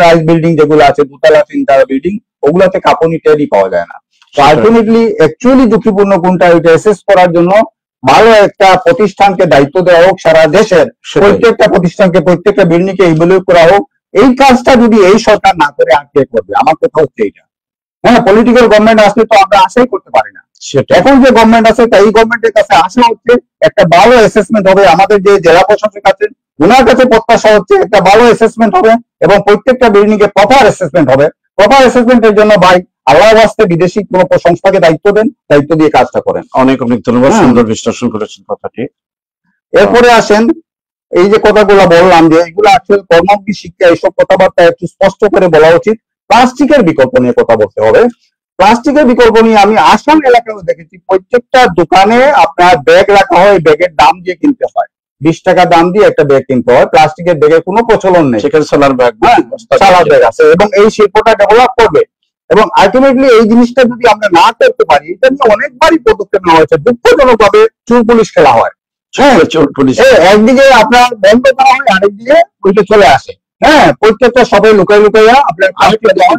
B: রাইজ বিল্ডিং যেগুলো আছে, 2 তলা 3 তলা বিল্ডিং, ওগুলাতে কাঁপুনি টেরই পাওয়া যায় না। তো আলটিমেটলি অ্যাকচুয়ালি ঝুঁকিপূর্ণ কোনটা এটা অ্যাসেস করার জন্য ভালো একটা প্রতিষ্ঠানকে দায়িত্ব দেওয়া হোক, সারা দেশের প্রত্যেকটা প্রতিষ্ঠানকে, প্রত্যেকটা বিল্ডিং কে ইভ্যালুয়েট করা হোক। এই কাজটা যদি এই সরকার না করে আর কে করবে? আমার কথা হচ্ছে এইটা। হ্যাঁ, পলিটিক্যাল গভর্নমেন্ট আসলে তো আমরা আশাই করতে পারি না। এখন যে গভর্নমেন্ট আছে এই গভর্নমেন্টের কাছে আশা হচ্ছে একটা ভালো অ্যাসেসমেন্ট হবে। আমাদের যে জেলা প্রশাসক আছেন ওনার কাছে প্রত্যাশা হচ্ছে একটা ভালো অ্যাসেসমেন্ট হবে এবং প্রত্যেকটা বিল্ডিং এ প্রপার অ্যাসেসমেন্ট হবে। প্রপার অ্যাসেসমেন্টের জন্য ভাই আল্লাহ ওয়াস্তে বিদেশি কোন সংস্থাকে দায়িত্ব দেন, দায়িত্ব দিয়ে কাজটা করেন।
A: অনেক অনেক ধন্যবাদ, সুন্দর বিশ্লেষণ করেছেন কথাটি।
B: এরপরে আসেন, এই যে কথাগুলো বললাম যে এগুলো আসলে কর্মমুখী শিক্ষা, এইসব কথাবার্তা একটু স্পষ্ট করে বলা উচিত। প্লাস্টিকের বিকল্প নিয়ে কথা বলতে হবে। প্লাস্টিকের বিকল্প নিয়ে আমি আসাম এলাকায় দেখেছি প্রত্যেকটা দোকানে আপনার ব্যাগ রাখা হয়, ব্যাগের দাম দিয়ে কিনতে হয়, 20 টাকা দাম দিয়ে একটা ব্যাগ কিনতে হয়। প্লাস্টিকের ব্যাগের কোনো প্রচলন নেই,
A: সেখানে সোলার ব্যাগ
B: আছে এবং এই শিল্পটা ডেভেলপ করবে। এবং আলটিমেটলি এই জিনিসটা যদি আমরা না করতে পারি, এটা নিয়ে অনেকবারই পদক্ষেপ নেওয়া হয়েছে, দুঃখজনক ভাবে চোর পুলিশ খেলা হয়। একদিকে আপনার বন্ধ করা হয়, আরেকদিকে ওইটা চলে আসে। হ্যাঁ, প্রত্যেকটা সবাই লুকাই লুকাইয়া আপনার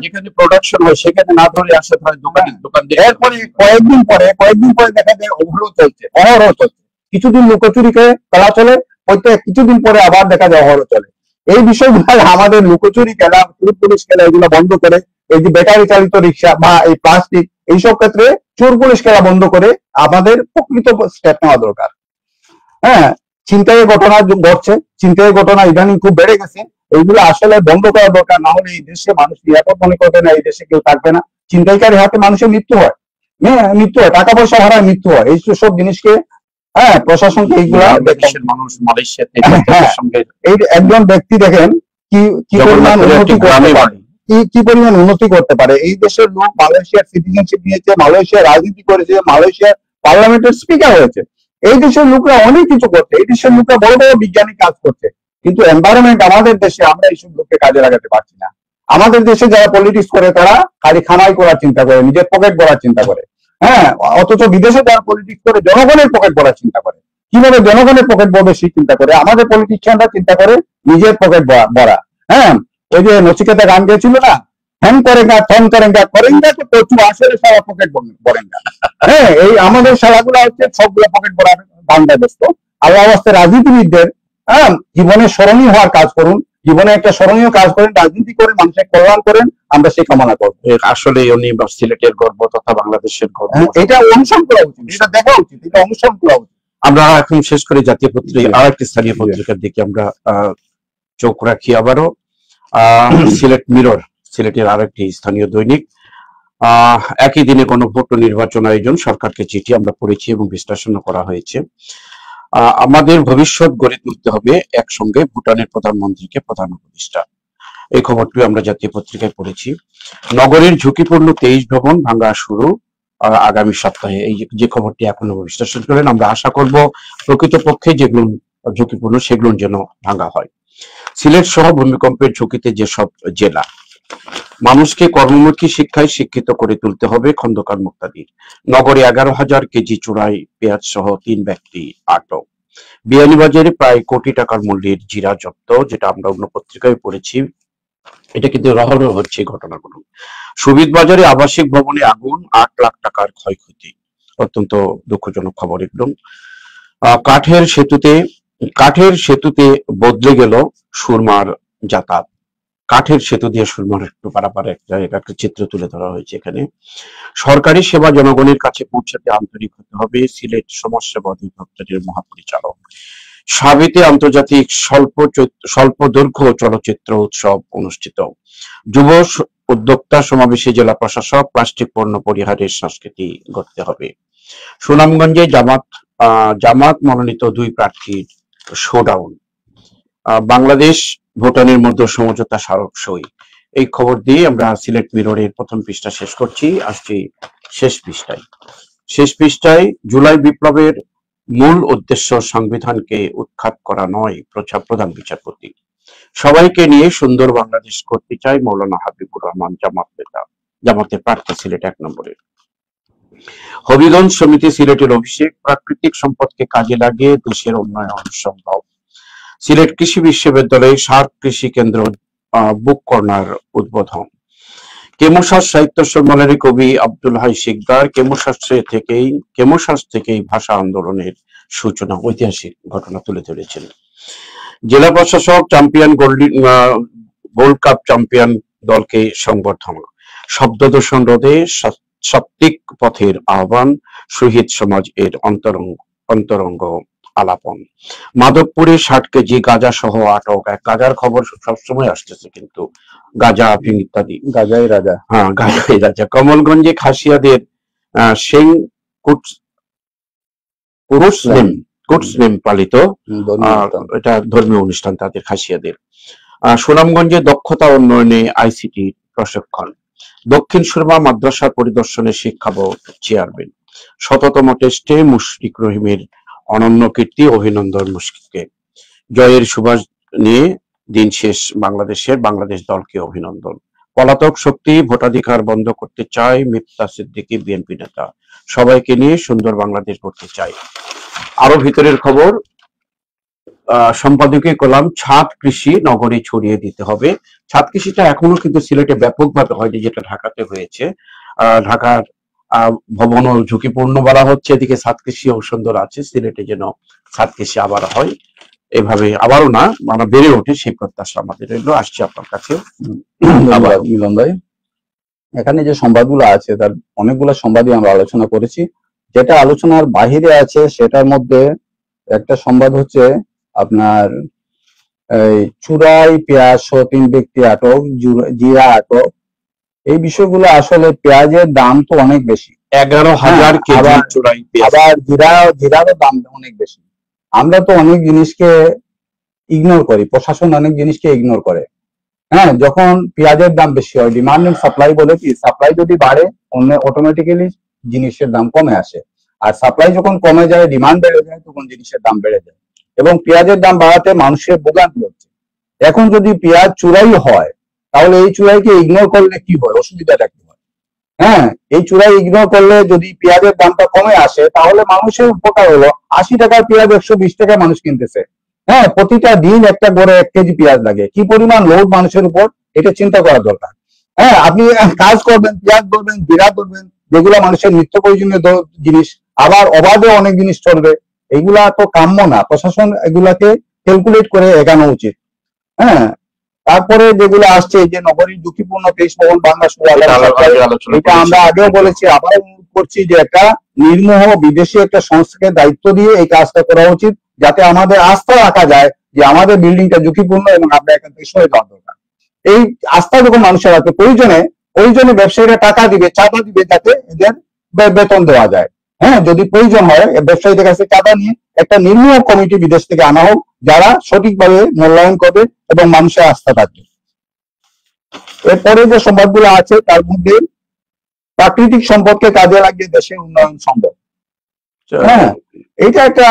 A: যেখানে প্রোডাকশন হয় সেখানে না ধরে আসে দোকান।
B: এরপরে কয়েকদিন পরে দেখা যায় অবরোধ চলছে, অহরহ চলছে। কিছুদিন লুকোচুরি খেলা চলে, কিছুদিন পরে আবার দেখা যায় অহরহ চলে। এই বিষয়গুলো আমাদের লুকোচুরি খেলা, পুলিশ খেলা এগুলো বন্ধ করে, এই যে ব্যাটারি চালিত রিক্সা বা এই প্লাস্টিক, এইসব ক্ষেত্রে চোর পুলিশ খেলা বন্ধ করে আমাদের প্রকৃত স্টেপ নেওয়া দরকার। হ্যাঁ, ছিনতাইয়ের ঘটনা ঘটছে, ছিনতাইয়ের ঘটনা ইদানিং খুব বেড়ে গেছে। এইগুলো আসলে বন্ধ করা দরকার, না হলে এই দেশে মানুষ নিরাপদ মনে করবে না, এই দেশে কেউ থাকবে না। ছিনতাইকারীর হাতে মানুষের মৃত্যু হয়, মৃত্যু হয়, টাকা পয়সা হারায় মৃত্যু হয়। এই সব জিনিসকে প্রশাসনকে এইগুলা
A: মানুষ মালয়েশিয়াতে
B: এই একজন ব্যক্তি দেখেন কি পরিমাণ উন্নতি করতে পারে, কি পরিমাণ উন্নতি করতে পারে। এই দেশের লোক মালয়েশিয়ার সিটিজেনশিপ নিয়েছে, মালয়েশিয়ার রাজনীতি করেছে, মালয়েশিয়ার পার্লামেন্টের স্পিকার হয়েছে। এই দেশের লোকরা অনেক কিছু করছে, এই দেশের লোকরা বড় বড় বিজ্ঞানী কাজ করছে, কিন্তু এনভায়রনমেন্ট আমাদের দেশে আমরা এইসব লোককে কাজে লাগাতে পারছি না। আমাদের দেশে যারা পলিটিক্স করে তারা খালি খামাই করার চিন্তা করে, নিজের পকেট ভরার চিন্তা করে। হ্যাঁ, অথচ বিদেশে যারা পলিটিক্স করে জনগণের পকেট ভরার চিন্তা করে, কিভাবে জনগণের পকেট ভরবে সেই চিন্তা করে। আমাদের পলিটিশিয়ানরা চিন্তা করে নিজের পকেট ভরা। হ্যাঁ, ওই যে নচিকেতা গান গেছিল না, হ্যান করেঙ্গা থন করেঙ্গা করেঙ্গা তো প্রচুর, আসলে সারা পকেট ভরেঙ্গা। হ্যাঁ, এই আমাদের সারাগুলা হচ্ছে সবগুলা পকেট ভরার ধান্দায় ব্যস্ত। আল্লাহ ওয়াস্তে রাজনীতিবিদদের জীবনে স্মরণীয় হওয়ার কাজ করুন, জীবনে একটা স্মরণীয় কাজ করেন, রাজনীতি করে মানুষের কল্যাণ করেন, আমরা সেই কামনা করবো।
A: আসলে উনি সিলেটের গর্ব তথা বাংলাদেশের গর্ব,
B: এটা অনুসরণ করা উচিত, এটা দেখা উচিত, এটা অনুসরণ করা উচিত।
A: আমরা এখন শেষ করে জাতীয় পত্রিকা আর একটি স্থানীয় পত্রিকার দিকে আমরা চোখ রাখি আবারও। সিলেট মিরর, সিলেটের আর একটি স্থানীয় দৈনিক। একই দিনে গণভোট ও নির্বাচন আয়োজন, সরকারকে চিঠি আমরা পড়েছি এবং বিশ্লেষণ করা হয়েছে। আমাদের ভবিষ্যৎ গড়ে তুলতে হবে একসঙ্গে, ভুটানের প্রধানমন্ত্রীকে প্রধান উপদেষ্টা। এই খবরটি আমরা জাতীয় পত্রিকায় পড়েছি। নগরীর ঝুঁকিপূর্ণ 23 ভবন ভাঙা শুরু আগামী সপ্তাহে, এই যে খবরটি এখনো বিশ্লেষণ করেন। আমরা আশা করব প্রকৃতপক্ষে যেগুলো ঝুঁকিপূর্ণ সেগুলো যেন ভাঙা হয়। সিলেট সহ ভূমিকম্পের ঝুঁকিতে যেসব জেলা, মানুষকে কর্মমুখী শিক্ষায় শিক্ষিত করে তুলতে হবে, খন্দকার মুক্তাদির। নগরে 11,000 কেজি চুরাই পেঁয়াজ সহ 3 ব্যক্তি আটক। বিয়ানীবাজারে প্রায় কোটি টাকার মূল্যের জিরা জব্দ, যেটা আমরা অন্য পত্রিকায় পড়েছি। এটা কিন্তু রহরহ হচ্ছে ঘটনাগুলো। সুবিধ বাজারে আবাসিক ভবনে আগুন, 8 লাখ টাকার ক্ষয়ক্ষতি। অত্যন্ত দুঃখজনক খবর একদম। কাঠের সেতুতে বদলে গেল সুরমার যাতায়াত। কাঠের সেতু দিয়ে সুরমার একটু পারাপার একটা চিত্র তুলে ধরা হয়েছে এখানে। সরকারি সেবা জনগণের কাছে পৌঁছাতে আন্তরিক হতে হবে, সিলেট সমাজসেবা অধিদপ্তরের মহাপরিচালক। সাবিতে আন্তর্জাতিক স্বল্প দৈর্ঘ্য চলচ্চিত্র উৎসব অনুষ্ঠিত। যুব উদ্যোক্তা সমাবেশে জেলা প্রশাসক, প্লাস্টিক পণ্য পরিহারের সংস্কৃতি গড়তে হবে। সুনামগঞ্জে জামাত মনোনীত 2 প্রার্থীর শোডাউন। বাংলাদেশ ভুটানের মধ্যে সমঝোতা স্মারক সই। এই খবর দিয়ে আমরা সিলেট মিররের প্রথম পৃষ্ঠা শেষ করছি। আসছি শেষ পৃষ্ঠায় জুলাই বিপ্লবের মূল উদ্দেশ্য সংবিধানকে উৎখাত করা নয়, প্রধান বিচারপতি। সবাইকে নিয়ে সুন্দর বাংলাদেশ করতে চাই মৌলানা হাবিবুর রহমান, জামাতের প্রার্থী সিলেট 1 নম্বরের। হবিগঞ্জ সমিতি সিলেটের অভিষেক, প্রাকৃতিক সম্পদকে কাজে লাগিয়ে দেশের উন্নয়ন সম্ভব। সিলেট কৃষি বিশ্ববিদ্যালয়ে সার কৃষি কেন্দ্র বুক কর্নার উদ্বোধন। কেমোসাস সাহিত্য সম্মেলনে কবি আব্দুল হাই শিকদার কেমোসাস থেকেই ভাষা আন্দোলনের সূচনা, ঐতিহাসিক ঘটনা তুলে ধরেছেন। জেলা প্রশাসক গোল্ড কাপ চ্যাম্পিয়ন দলকে সংবর্ধনা। শব্দ দূষণ রোধে সাত্ত্বিক পথের আহ্বান, শহীদ সমাজ এর অন্তরঙ্গ আলাপন। মাধবপুরে 60 কেজি গাঁজা সহ আটক। গাঁজার খবর সবসময় আসতেছে, কিন্তু গাঁজা ইত্যাদি।
B: গাজাই রাজা।
A: হ্যাঁ, গাঁজাই রাজা। কমলগঞ্জে খাসিয়াদের সেং কুটসলেম পালিত, এটা ধর্মীয় অনুষ্ঠান তাদের, খাসিয়াদের। সুনামগঞ্জে দক্ষতা উন্নয়নে ICT প্রশিক্ষণ। দক্ষিণ সুরমা মাদ্রাসা পরিদর্শনে শিক্ষা বোর্ড চেয়ারম্যান। 100তম টেস্টে মুশফিক রহিমের অনন্য কীর্তি, অভিনন্দন মুশফিককে। জয়ের সুবাস নিয়ে দিন শেষ বাংলাদেশ দলকে অভিনন্দন। পলাতক শক্তি ভোটাধিকার বন্ধ করতে চায় মিফতা সিদ্দিকী, বিএনপি নেতা। সবাইকে নিয়ে সুন্দর বাংলাদেশ গড়তে চাই। আরো ভিতরের খবর, সম্পাদকীয় কলাম, ছাদ কৃষি নগরে ছড়িয়ে দিতে হবে। ছাদ কৃষিটা এখনো কিন্তু সিলেটে ব্যাপকভাবে হয়নি, যেটা ঢাকাতে হয়েছে। ঢাকার ভবনও ঝুঁকিপূর্ণ বলা হচ্ছে, এদিকে ছাদ কৃষিও সুন্দর আছে। সিলেটে যেন ছাদ কৃষি আবার হয়, এভাবে আবারও না মানে বেড়ে ওঠে, সেই প্রত্যাশা আমাদের রইল। আসছি আপনার কাছে।
B: মিলন ভাই, এখানে যে সংবাদগুলো আছে তার অনেকগুলো সংবাদই আমরা আলোচনা করেছি। যেটা আলোচনার বাহিরে আছে সেটার মধ্যে একটা সংবাদ হচ্ছে আপনার এই চুরাই পেঁয়াজ সহ 3 ব্যক্তি আটক, জিরা আটক। এই বিষয়গুলো আসলে পেঁয়াজের দাম তো অনেক বেশি,
A: 11,000 কেজি চুরাই পেঁয়াজ।
B: আবার জিরারও দাম অনেক বেশি। আমরা তো অনেক জিনিসকে ইগনোর করি, প্রশাসন অনেক জিনিসকে ইগনোর করে। হ্যাঁ, যখন পেঁয়াজের দাম বেশি হয়, ডিমান্ড এন্ড সাপ্লাই বলে কি, সাপ্লাই যদি বাড়ে অটোমেটিক্যালি জিনিসের দাম কমে আসে, আর সাপ্লাই যখন কমে যায়, ডিমান্ড বেড়ে যায়, তখন জিনিসের দাম বেড়ে যায়। এবং পেঁয়াজের দাম বাড়াতে মানুষের ভোগান্তি হচ্ছে। এখন যদি পেঁয়াজ চুরাই হয়, তাহলে এই চুরাইকে ইগনোর করলে কি হয়, অসুবিধাটা কি হয়? হ্যাঁ, এই চুরাই ইগনোর করলে যদি পেঁয়াজের দামটা কমে আসে, তাহলে মানুষের উপকার হলো। 80 টাকার পেঁয়াজ 120 টাকায় মানুষ কিনতেছে। হ্যাঁ, প্রতিটা দিন একটা করে 1 কেজি পেঁয়াজ লাগে। কি পরিমাণ লোড মানুষের উপর, এটা চিন্তা করা দরকার। হ্যাঁ, আপনি কাজ করবেন, পেঁয়াজ করবেন, জিরা করবেন, যেগুলো মানুষের নিত্য প্রয়োজনীয় জিনিস, আবার অবাধে অনেক জিনিস চলবে। এগুলা তো কাম্য না। প্রশাসন এগুলাকে ক্যালকুলেট করে এগানো উচিত। হ্যাঁ, তারপরে যেগুলো আসছে, যে নগরীর ঝুঁকিপূর্ণ 23 ভবন ভাঙা, এটা আমরা আগেও বলেছি, আবার অনুরোধ করছি যে একটা নির্মোহ বিদেশি একটা সংস্থাকে দায়িত্ব দিয়ে এই কাজটা করা উচিত, যাতে আমাদের আস্থা রাখা যায় যে আমাদের বিল্ডিংটা ঝুঁকিপূর্ণ এবং আমরা এখান থেকে সরে যাওয়া দরকার। এই আস্থা যখন মানুষের রাখবে, প্রয়োজনে ব্যবসায়ীরা টাকা দিবে, চাঁদা দিবে, যাতে এদের বেতন দেওয়া যায়। হ্যাঁ, যদি প্রয়োজন হয় ব্যবসায়ীদের কাছে চাঁদা নিয়ে একটা নির্মোহ কমিটি বিদেশ থেকে আনা হোক, যারা সঠিকভাবে মূল্যায়ন করবে এবং মানুষের আস্থা থাকবে। এরপরে যে সংবাদগুলো আছে তার মধ্যে প্রাকৃতিক সম্পদকে কাজে লাগিয়ে দেশের উন্নয়ন সম্ভব। হ্যাঁ, এটা একটা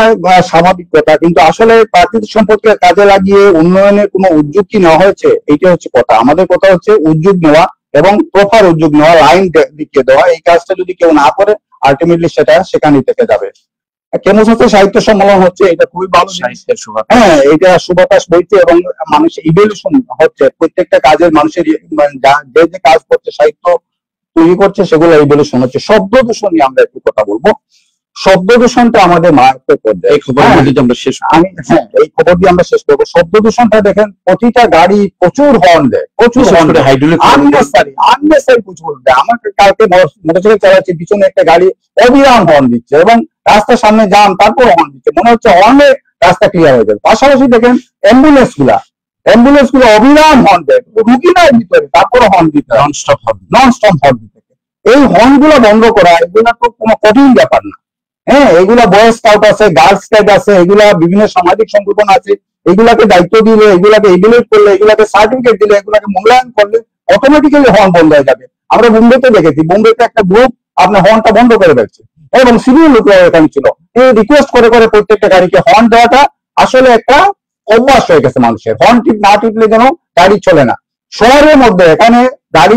B: স্বাভাবিক কথা, কিন্তু আসলে প্রাকৃতিক সম্পদকে কাজে লাগিয়ে উন্নয়নের কোনো উদ্যোগ কি নেওয়া হয়েছে, এইটা হচ্ছে কথা। আমাদের কথা হচ্ছে উদ্যোগ নেওয়া এবং প্রপার উদ্যোগ নেওয়া, লাইন দেখিয়ে দেওয়া। এই কাজটা যদি কেউ না করে, আলটিমেটলি সেটা সেখানেই থেকে যাবে। কেমোসাসে সাহিত্য সম্মেলন হচ্ছে, এটা খুবই ভালো। হ্যাঁ, এটা সুবাতাস বইছে এবং মানুষ ইভ্যালুয়েশন হচ্ছে, প্রত্যেকটা কাজের মানুষের যে কাজ করছে, সাহিত্য তৈরি করছে, সেগুলো ইভ্যালুয়েশন হচ্ছে। শব্দ দূষণ নিয়ে আমরা একটু কথা বলবো। শব্দ দূষণটা আমাদের মারাত্মক পর্যায়ে।
A: এই খবরের মধ্যে যে আমরা শেষ
B: এই খবর দিয়ে আমরা শেষ করবো। শব্দ দূষণটা দেখেন, প্রতিটা গাড়ি প্রচুর হর্ন দেয়, প্রচুর হর্ন দেয়, আননেসারি প্রচুর দেয়। আমাকে কালকে মোটরসাইকেল চালাচ্ছি, পিছনে একটা গাড়ি অবিরাম হর্ন দিচ্ছে এবং রাস্তার সামনে যান, তারপর হর্ন দিচ্ছে, মনে হচ্ছে হর্নে রাস্তা ক্লিয়ার হয়ে যাবে। পাশাপাশি দেখেন অ্যাম্বুলেন্স গুলা অবিরাম হর্ন দেয়, রুগী নাই ভিতরে, তারপর হর্ন দিতে নন স্টপ হর্ন দিতে। এই হর্ন গুলা বন্ধ করা, এগুলা তো কোনো কঠিন ব্যাপার না। হ্যাঁ, এগুলা বয় স্কাউট আছে, গার্ল স্কাউট আছে, এগুলা বিভিন্ন সামাজিক সংগঠন আছে, এগুলাকে দায়িত্ব দিলে, এগুলাকে ইভ্যালুয়েট করলে, এগুলাকে সার্টিফিকেট দিলে, এগুলাকে মূল্যায়ন করলে অটোমেটিক্যালি হর্ন বন্ধ হয়ে যাবে। আমরা বোম্বেতে দেখেছি, বোম্বেতে একটা গ্রুপ আপনার হর্নটা বন্ধ করে দিচ্ছে এবং সিভিল লোকরা এখানে ছিল, রিকোয়েস্ট করে করে প্রত্যেকটা গাড়িকে হর্ন দেওয়াটা আসলে একটা অভ্যাস হয়ে গেছে মানুষের। হর্ন না টিপলে যেন গাড়ি চলে না। শহরের মধ্যে এখানে গাড়ি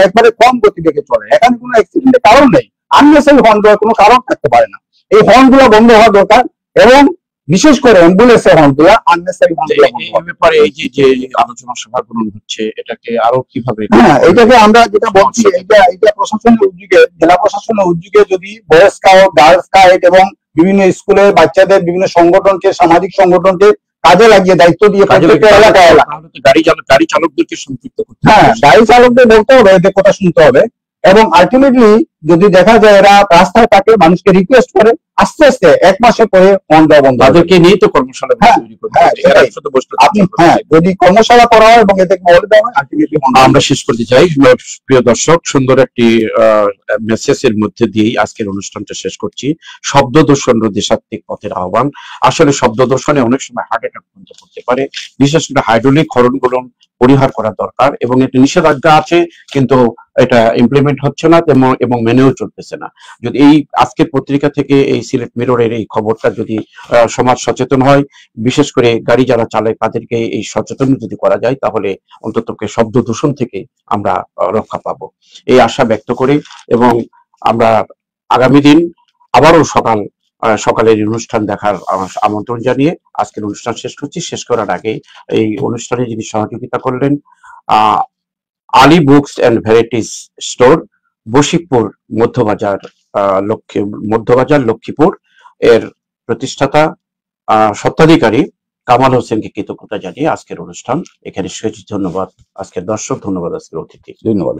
B: একবারে কম গতি দেখে চলে, এখানে কোনো অ্যাক্সিডেন্টের কারণ নেই, আননেসেসারি হর্ন দেওয়ার কোনো কারণ থাকতে পারে না। এই হর্ন গুলো বন্ধ হওয়া দরকার এবং বিশেষ করে অ্যাম্বুলেন্সের হর্ন গুলা আননেসেসারি হর্ন গুলো।
A: এই ব্যাপারে এই যে আলোচনা সভাগুলো হচ্ছে, এটাকে আরো কিভাবে,
B: এটাকে আমরা যেটা বলছি, এটা প্রশাসনের উদ্যোগে, জেলা প্রশাসনের উদ্যোগে যদি বয় স্কাউট, গার্ল স্কাউট এবং বিভিন্ন স্কুলের বাচ্চাদের বিভিন্ন সংগঠনকে, সামাজিক সংগঠনকে কাজে লাগিয়ে দায়িত্ব দিয়ে প্রত্যেকটা এলাকায়
A: গাড়ি চালকদেরকে সম্পৃক্ত করতে,
B: গাড়ি চালকদের বলতে হবে, এদের কথা শুনতে হবে এবং আলটিমেটলি যদি দেখা যায় এরা রাস্তায় থাকে, মানুষকে রিকোয়েস্ট করে, আস্তে আস্তে 1 মাসের পরে হর্ন দেওয়া বন্ধ।
A: তাদেরকে নিয়ে তো কর্মশালা তৈরি করতে
B: হবে। যদি কর্মশালা করা হয় এবং এদেরকে বলে দেওয়া হয়, আলটিমেটলি
A: আমরা শেষ করতে চাই। প্রিয় দর্শক, সুন্দর একটি মেসেজের মধ্যে দিয়েই আজকের অনুষ্ঠানটা শেষ করছি। শব্দ দূষণ রোধে সাত্ত্বিক পথের আহ্বান। আসলে শব্দ দূষণে অনেক সময় হার্ট অ্যাটাক পর্যন্ত করতে পারে। বিশেষ করে হাইড্রোলিক হর্নগুলো পরিহার করা দরকার এবং এটি নিষেধাজ্ঞা আছে, কিন্তু এটা ইমপ্লিমেন্ট হচ্ছে না এবং মেনেও চলতেছে না। যদি এই আজকের পত্রিকা থেকে এই সিলেট মিররের এই খবরটা যদি সমাজ সচেতন হয়, বিশেষ করে গাড়ি যারা চালায় তাদেরকে এই সচেতন যদি করা যায়, তাহলে অন্তত শব্দ দূষণ থেকে আমরা রক্ষা পাবো, এই আশা ব্যক্ত করি। এবং আমরা আগামী দিন আবারও সকালের অনুষ্ঠান দেখার আমন্ত্রণ জানিয়ে আজকের অনুষ্ঠান শেষ করছি। শেষ করার আগে এই অনুষ্ঠানে যিনি সহযোগিতা করলেন, Ali books and varieties store, Bashikpur Madhyabazar Lakshmipur এর প্রতিষ্ঠাতা স্বত্বাধিকারী কামাল হোসেনকে কৃতজ্ঞতা জানিয়ে আজকের অনুষ্ঠান এখানে শেষ। ধন্যবাদ আজকের দর্শক, ধন্যবাদ আজকের অতিথি,
B: ধন্যবাদ।